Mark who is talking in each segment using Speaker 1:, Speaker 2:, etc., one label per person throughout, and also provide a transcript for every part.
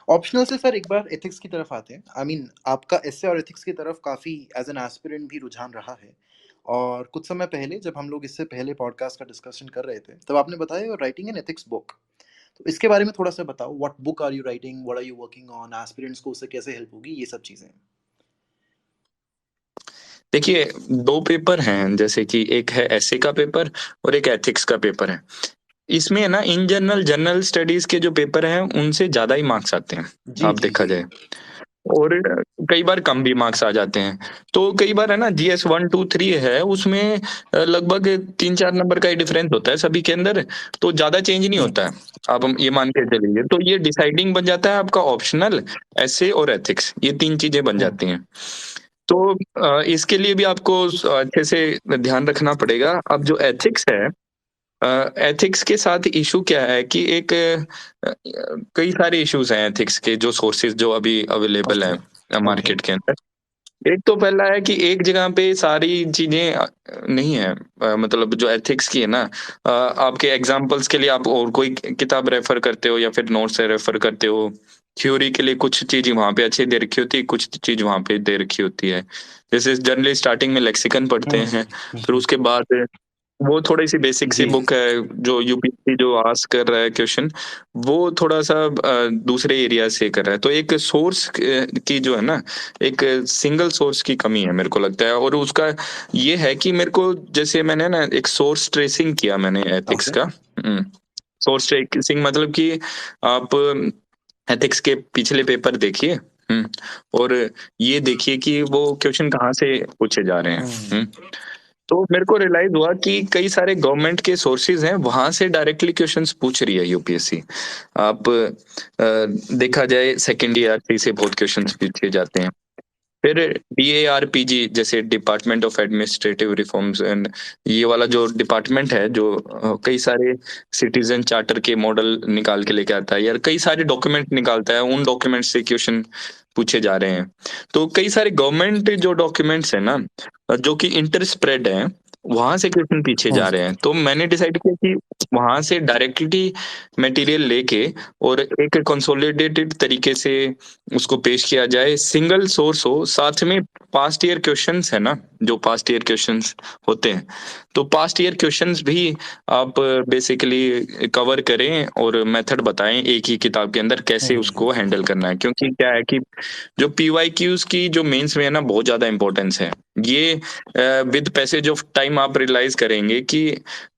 Speaker 1: Optional से sir एक बार ethics की तरफ आते हैं। आई मीन आपका एसए और एथिक्स की तरफ काफ़ी एज एन एस्पिरेंट भी रुझान रहा है। और कुछ समय पहले जब हम लोग इससे पहले पॉडकास्ट का डिस्कशन कर रहे थे, तब आपने बताया राइटिंग एन एथिक्स बुक। तो इसके बारे में थोड़ा सा बताओ, what book are you writing, what are you working on, aspirants को उससे कैसे हेल्प होगी, ये सब चीज़ें।
Speaker 2: देखिए, 2 पेपर हैं, जैसे कि एक है एसे का पेपर और एक एथिक्स का पेपर है। इसमें है ना, इन जनरल जनरल स्टडीज़ के जो पेपर हैं, उनसे ज़्यादा ही मार्क्स आते हैं,
Speaker 1: जी
Speaker 2: आप
Speaker 1: जी
Speaker 2: देखा
Speaker 1: जी।
Speaker 2: जाए। और कई बार कम भी मार्क्स आ जाते हैं। तो कई बार है ना, जीएस 1, 2, 3 है, उसमें लगभग 3-4 नंबर का ही डिफरेंस होता है सभी के अंदर, तो ज़्यादा चेंज नहीं
Speaker 1: हम्म।
Speaker 2: होता है। आप हम ये मान के चलिए, तो ये डिसाइडिंग बन जाता है आपका ऑप्शनल, एसे और एथिक्स, ये 3 चीज़ें बन
Speaker 1: हम्म।
Speaker 2: जाती हैं। तो इसके लिए भी आपको अच्छे से ध्यान रखना पड़ेगा। अब जो एथिक्स है, एथिक्स के साथ इश्यू क्या है कि एक कई सारे इश्यूज़ हैं एथिक्स के, जो सोर्सेज़ जो अभी अवेलेबल
Speaker 1: ओके।
Speaker 2: हैं
Speaker 1: ओके।
Speaker 2: मार्केट के अंदर। एक तो पहला है कि एक जगह पे सारी चीज़ें नहीं है, मतलब जो एथिक्स की है ना, आपके एग्ज़ाम्पल्स के लिए आप और कोई किताब रेफ़र करते हो या फिर नोट्स से रेफ़र करते हो। थ्योरी के लिए कुछ चीज़ वहाँ पे अच्छी दे रखी होती है, कुछ चीज़ वहाँ पे दे रखी होती है। जैसे जनरली स्टार्टिंग में लेक्सिकन पढ़ते हैं, फिर
Speaker 1: हम्म।
Speaker 2: उसके बाद वो थोड़ी-सी बेसिक सी
Speaker 1: जी।
Speaker 2: बुक है, जो यूपीएससी जो आस्क कर रहा है क्वेश्चन, वो थोड़ा-सा दूसरे एरिया से कर रहा है। तो एक सोर्स की जो है ना, एक सिंगल सोर्स की कमी है मेरे को लगता है, और उसका ये है कि मेरे को, जैसे मैंने ना एक सोर्स ट्रेसिंग किया मैंने एथिक्स
Speaker 1: ओके।
Speaker 2: का। हुँ, सोर्स ट्रेसिंग मतलब कि आप एथिक्स के पिछले पेपर देखिए, और ये देखिए कि वो क्वेश्चन कहाँ से पूछे जा रहे हैं।
Speaker 1: हम्म।
Speaker 2: तो मेरे को रियलाइज़ हुआ कि कई सारे गवर्नमेंट के सोर्सेज़ हैं, वहाँ से डायरेक्टली क्वेश्चंस पूछ रही है यूपीएससी। आप देखा जाए सेकंड ईआरपी से बहुत क्वेश्चंस पूछे जाते हैं। फिर डीएआरपीजी, जैसे department of administrative reforms and, ये वाला जो डिपार्टमेंट है, जो कई सारे सिटीजन चार्टर के मॉडल निकाल के लेके आता है, या कई सारे डॉक्यूमेंट निकालता है, उन डॉक्यूमेंट से क्वेश्चन पूछे जा रहे हैं। तो कई सारे गवर्नमेंट जो डॉक्यूमेंट्स हैं ना, जो कि इंटर स्प्रेड हैं, वहाँ से क्वेश्चन पूछे
Speaker 1: हम्म।
Speaker 2: जा रहे हैं। तो मैंने डिसाइड किया कि वहाँ से डायरेक्टली मटेरियल लेके और एक कंसोलिडेटेड तरीके से उसको पेश किया जाए, सिंगल सोर्स हो, साथ में पास्ट ईयर क्वेश्चंस है ना, जो पास्ट ईयर क्वेश्चंस होते हैं, तो पास्ट ईयर क्वेश्चंस भी आप बेसिकली कवर करें और मेथड बताएं एक ही किताब के अंदर कैसे
Speaker 1: हम्म।
Speaker 2: उसको हैंडल करना है। क्योंकि क्या है कि जो पीवाईक्यूज की जो मेंस में है ना, बहुत ज्यादा इंपॉर्टेंस है। ये विद पैसेज ऑफ टाइम आप रियलाइज करेंगे कि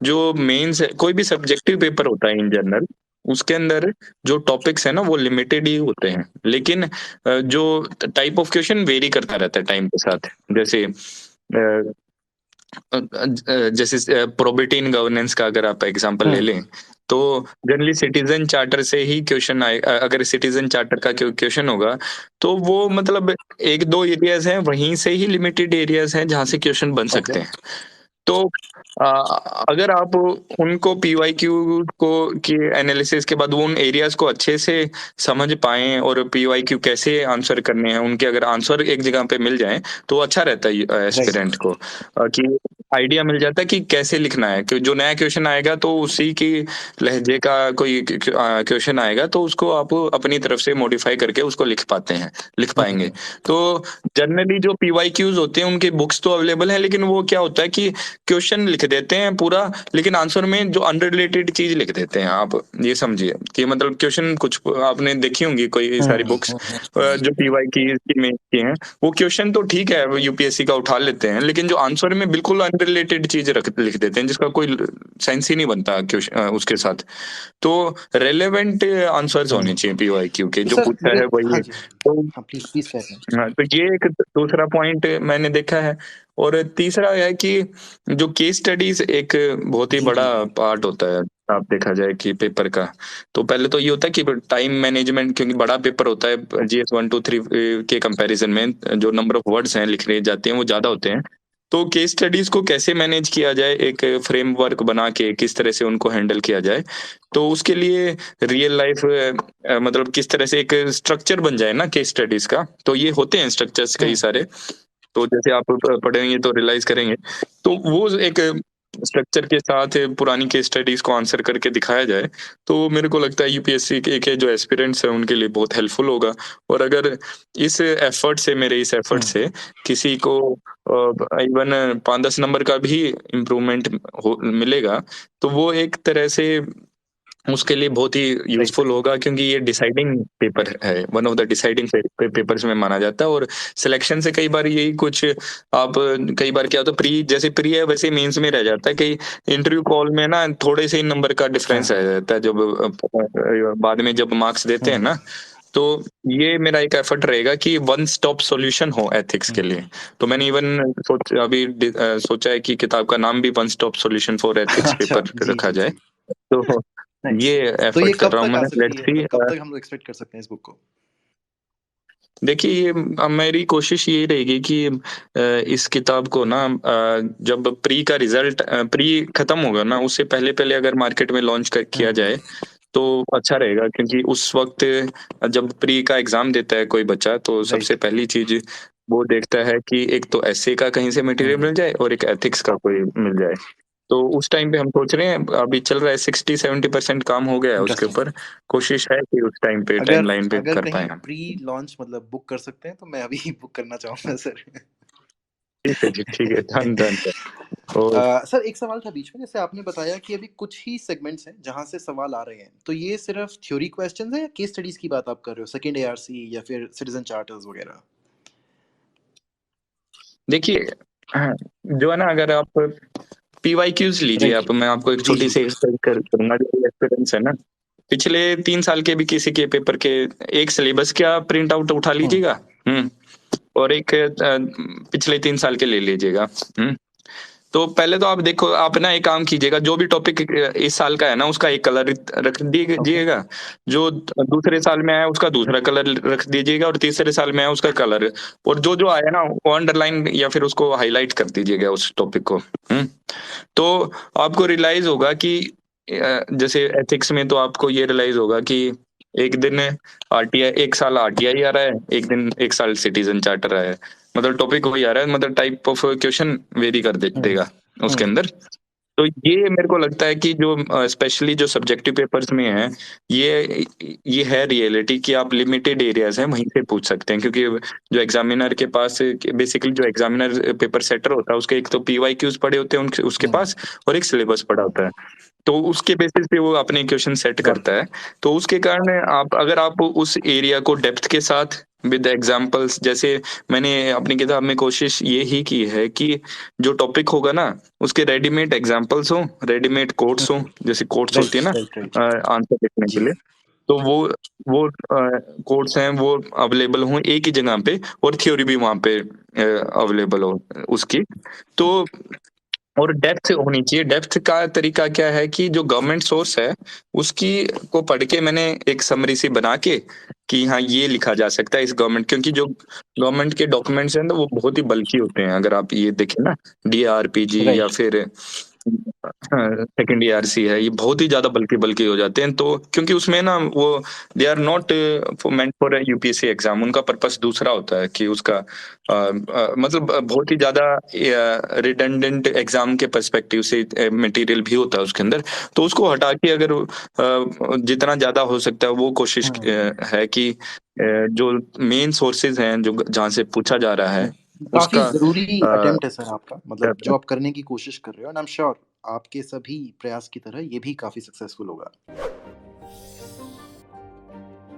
Speaker 2: जो मेंस कोई भी सब्जेक्टिव पेपर होता है इन जनरल, उसके अंदर जो टॉपिक्स है ना, वो लिमिटेड ही होते हैं, लेकिन जो टाइप ऑफ क्वेश्चन वेरी करता रहता है टाइम के साथ। जैसे जैसे प्रोबेबिलिटी इन गवर्नेंस का अगर आप एग्जांपल ले
Speaker 1: हम्म।
Speaker 2: लें, तो जनरली सिटीजन चार्टर से ही क्वेश्चन आए। अगर सिटीजन चार्टर का क्वेश्चन होगा, तो वो मतलब एक दो एरियाज हैं, वहीं से ही लिमिटेड एरियाज हैं जहां से क्वेश्चन बन
Speaker 1: ओके।
Speaker 2: सकते हैं। तो अ, अगर आप उनको पीवाईक्यू को के एनालिसिस के बाद वो उन एरियाज को अच्छे से समझ पाएँ और पीवाईक्यू कैसे आंसर करने हैं, उनके अगर आंसर एक जगह पे मिल जाएँ, तो अच्छा रहता है
Speaker 1: राइट।
Speaker 2: एस्पिरेंट को, कि आइडिया मिल जाता है कि कैसे लिखना है। कि जो नया क्वेश्चन आएगा, तो उसी की लहजे का कोई क्वेश्चन आएगा, तो उसको आप अपनी तरफ से मॉडिफाई करके उसको लिख पाएँगे। तो जनरली जो पीवाईक्यूज़ होते हैं, उनकी बुक्स तो अवेलेबल हैं, लेकिन वो क्या होता है कि क्वेश्चन लिख देते हैं पूरा, लेकिन आंसर में जो अनरिलेटेड चीज़ लिख देते हैं। आप ये समझिए कि मतलब क्वेश्चन कुछ आपने देखी होंगी कोई सारी बुक्स, जो पीवाई की में की हैं, वो क्वेश्चन तो ठीक है, वो यूपीएससी का उठा लेते हैं, लेकिन जो आंसर में बिल्कुल अनरिलेटेड चीज़ रख लिख देते हैं, जिसका कोई सेंस ही नहीं बनता उसके साथ। तो रेलेवेंट आंसर्स होने चाहिए पीवाईक्यू के,
Speaker 1: तो
Speaker 2: जो
Speaker 1: सर
Speaker 2: पूछा
Speaker 1: मेरे,
Speaker 2: है वही
Speaker 1: हाँ
Speaker 2: है।
Speaker 1: जी,
Speaker 2: तो
Speaker 1: हाँ प्लीज प्लीज कह रहे हैं।
Speaker 2: हाँ, तो ये एक दूसरा पॉइंट मैंने देखा है। और तीसरा है कि जो केस स्टडीज एक बहुत ही
Speaker 1: जी
Speaker 2: बड़ा
Speaker 1: जी।
Speaker 2: पार्ट होता है, आप देखा जाए कि पेपर का। तो पहले तो ये होता है कि टाइम मैनेजमेंट, क्योंकि बड़ा पेपर होता है जीएस 1, 2, 3 के कंपैरिजन में, जो नंबर ऑफ वर्ड्स हैं लिखने जाते हैं वो ज्यादा होते हैं। तो केस स्टडीज को कैसे मैनेज किया जाए, एक फ्रेमवर्क बना के किस तरह से उनको हैंडल किया जाए, तो उसके लिए रियल लाइफ मतलब किस तरह से एक स्ट्रक्चर बन जाए ना केस स्टडीज का, तो ये होते हैं स्ट्रक्चर्स कई
Speaker 1: हम्म।
Speaker 2: सारे। तो जैसे आप पढ़ेंगे तो रियलाइज करेंगे। तो वो एक स्ट्रक्चर के साथ पुरानी केस स्टडीज़ को आंसर करके दिखाया जाए, तो मेरे को लगता है यूपीएससी के जो एस्पिरेंट्स हैं उनके लिए बहुत हेल्पफुल होगा। और अगर मेरे इस एफर्ट
Speaker 1: हुँ,
Speaker 2: से किसी को इवन 5-10 नंबर का भी इम्प्रूवमेंट हो मिलेगा, तो वो एक तरह से उसके लिए बहुत ही
Speaker 1: राइट,
Speaker 2: यूज़फुल होगा, क्योंकि ये डिसाइडिंग पेपर
Speaker 1: राइट।
Speaker 2: है, one of the deciding papers में माना जाता है। और सिलेक्शन से कई बार यही कुछ आप कई बार क्या होता है, प्री है वैसे मेंस में रह जाता है, कई इंटरव्यू कॉल में ना थोड़े से ही नंबर का डिफरेंस
Speaker 1: हाँ।
Speaker 2: रह जाता है, जब बाद में जब मार्क्स देते हैं
Speaker 1: हुँ,
Speaker 2: ना, तो ये मेरा एक एफर्ट रहेगा कि वन स्टॉप सॉल्यूशन हो एथिक्स के
Speaker 1: हुँ।
Speaker 2: लिए। तो मैंने इवन सोचा है कि किताब का नाम भी one stop solution for ethics
Speaker 1: अच्छा,
Speaker 2: पेपर
Speaker 1: जी,
Speaker 2: रखा
Speaker 1: जी,
Speaker 2: जाए।
Speaker 1: जी।
Speaker 2: तो
Speaker 1: नाइस।
Speaker 2: ये
Speaker 1: तो ये
Speaker 2: एफर्ट कर
Speaker 1: कब
Speaker 2: रहा हूँ
Speaker 1: तक आ
Speaker 2: मैं,
Speaker 1: सकती
Speaker 2: लेट्स
Speaker 1: है?
Speaker 2: सी।
Speaker 1: मतलब कब तक हम लोग एक्सपेक्ट कर सकते हैं इस बुक को?
Speaker 2: देखिए ये मेरी कोशिश ये रहेगी कि इस किताब को ना जब प्री खत्म होगा ना, उससे पहले-पहले अगर मार्केट में लॉन्च किया
Speaker 1: हुँ,
Speaker 2: जाए, तो अच्छा रहेगा, क्योंकि उस वक़्त जब प्री का एग्ज़ाम देता है कोई बच्चा, तो सबसे
Speaker 1: राइट।
Speaker 2: पहली चीज़ वो देखता है कि एक तो एस्से का कहीं से मटेरियल
Speaker 1: हुँ,
Speaker 2: मिल जाए और एक एथिक्स का कोई मिल जाए। तो उस टाइम पे हम सोच रहे हैं, अभी चल रहा है 60-70% काम हो गया है उसके
Speaker 1: इंटरेस्टिंग।
Speaker 2: ऊपर। कोशिश है कि उस टाइम पे
Speaker 1: अगर
Speaker 2: टाइमलाइन पे
Speaker 1: अगर
Speaker 2: कर पाएँ
Speaker 1: कहीं
Speaker 2: हम।
Speaker 1: प्री लॉन्च मतलब बुक कर सकते हैं, तो मैं अभी बुक करना चाहूँगा सर।
Speaker 2: ठीक है जी, ठीक है। Done, done, done. और
Speaker 1: सर एक सवाल था बीच में, जैसे आपने बताया कि अभी कुछ ही सेगमेंट्स हैं जहाँ से सवाल आ रहे हैं। तो ये सिर्फ़ थ्योरी क्वेश्चन्स हैं या केस स्टडीज़ की बात आप कर रहे हो? सेकंड एआरसी या फिर सिटीज़न चार्टर्स वगैरह?
Speaker 2: देखिए, हाँ, जो है ना, अगर आप पीवाईक्यूज़ लीजिए
Speaker 1: राइट।
Speaker 2: आप, मैं आपको एक
Speaker 1: जी,
Speaker 2: छोटी
Speaker 1: जी।
Speaker 2: सी एक्सप्लेन करूँगा, जो एक्सपीरियंस है ना, पिछले 3 साल के भी किसी के पेपर के एक सिलेबस का प्रिंट आउट उठा
Speaker 1: हुँ,
Speaker 2: लीजिएगा, हुँ, और एक पिछले 3 साल के ले लीजिएगा, हुँ। तो पहले तो आप देखो, आप ना एक काम कीजिएगा, जो भी टॉपिक इस साल का है ना, उसका एक कलर रख
Speaker 1: ओके।
Speaker 2: दीजिएगा, जो दूसरे साल में आया उसका दूसरा कलर रख दीजिएगा, और तीसरे साल में आया उसका कलर, और जो आया ना वो अंडरलाइन या फिर उसको हाइलाइट कर दीजिएगा उस टॉपिक को। तो आपको रियलाइज होगा कि जैसे एथिक्स में तो आपको ये रियलाइज होगा कि एक दिन आरटीआई, एक साल आरटीआई आ रहा है, एक दिन एक साल सिटीजन चार्टर आया है, मतलब टॉपिक वही आ रहा है, मतलब टाइप ऑफ क्वेश्चन वेरी कर
Speaker 1: हुँ,
Speaker 2: देगा उसके
Speaker 1: हुँ,
Speaker 2: अंदर। तो ये मेरे को लगता है कि जो स्पेशली जो सब्जेक्टिव पेपर्स में है, ये है रियलिटी कि आप लिमिटेड एरियाज़ हैं, वहीं से पूछ सकते हैं, क्योंकि जो एग्ज़ामिनर के पास बेसिकली जो एग्ज़ामिनर पेपर सेटर होता है, उसके एक तो पीवाईक्यूज़ पड़े होते हैं उनके उसके
Speaker 1: हुँ,
Speaker 2: पास, और एक सिलेबस पड़ा होता है। तो उसके बेसिस पे वो अपने क्वेश्चन सेट
Speaker 1: गॉट
Speaker 2: करता
Speaker 1: इट।
Speaker 2: है। तो उसके कारण अगर आप उस एरिया को डेप्थ के साथ विद एग्ज़ाम्पल्स, जैसे मैंने अपनी किताब में कोशिश ये ही की है कि जो टॉपिक होगा ना, उसके रेडीमेड एग्ज़ाम्पल्स हों, रेडीमेड कोट्स हों,
Speaker 1: हुँ,
Speaker 2: जैसे कोट्स
Speaker 1: राइट,
Speaker 2: होती है ना
Speaker 1: राइट, राइट।
Speaker 2: आंसर लिखने के
Speaker 1: जी।
Speaker 2: लिए। तो वो कोट्स हैं, वो अवेलेबल हों एक ही जगह पे, और थ्योरी भी वहाँ पे अवेलेबल हो उसकी। तो और डेप्थ होनी चाहिए। डेप्थ का तरीका क्या है कि जो गवर्नमेंट सोर्स है, उसकी को पढ़ के मैंने एक समरी सी बना के कि हाँ, ये लिखा जा सकता है इस गवर्नमेंट, क्योंकि जो गवर्नमेंट के डॉक्यूमेंट्स हैं ना, वो बहुत ही बल्की होते हैं। अगर आप ये देखें ना, डीआरपीजी या
Speaker 1: राइट।
Speaker 2: फिर सेकंड ईआरसी है, ये बहुत ही ज़्यादा बल्की-बल्की हो जाते हैं। तो क्योंकि उसमें ना वो they are not meant for a UPSC exam, उनका पर्पस दूसरा होता है कि उसका मतलब बहुत ही ज़्यादा रिडंडेंट एग्ज़ाम के पर्सपेक्टिव से मटेरियल भी होता है उसके अंदर। तो उसको हटा के अगर जितना ज़्यादा हो सकता है वो कोशिश
Speaker 1: हुँ,
Speaker 2: है कि जो मेन सोर्सेज़ हैं, जो जहाँ से पूछा जा रहा
Speaker 1: हुँ।
Speaker 2: है,
Speaker 1: काफ़ी
Speaker 2: उसका
Speaker 1: ज़रूरी
Speaker 2: अ,
Speaker 1: अटेम्प्ट है सर आपका, मतलब जो आप करने की कोशिश कर रहे हो एंड आई एम श्योर आपके सभी प्रयास की तरह ये भी काफ़ी सक्सेसफुल होगा।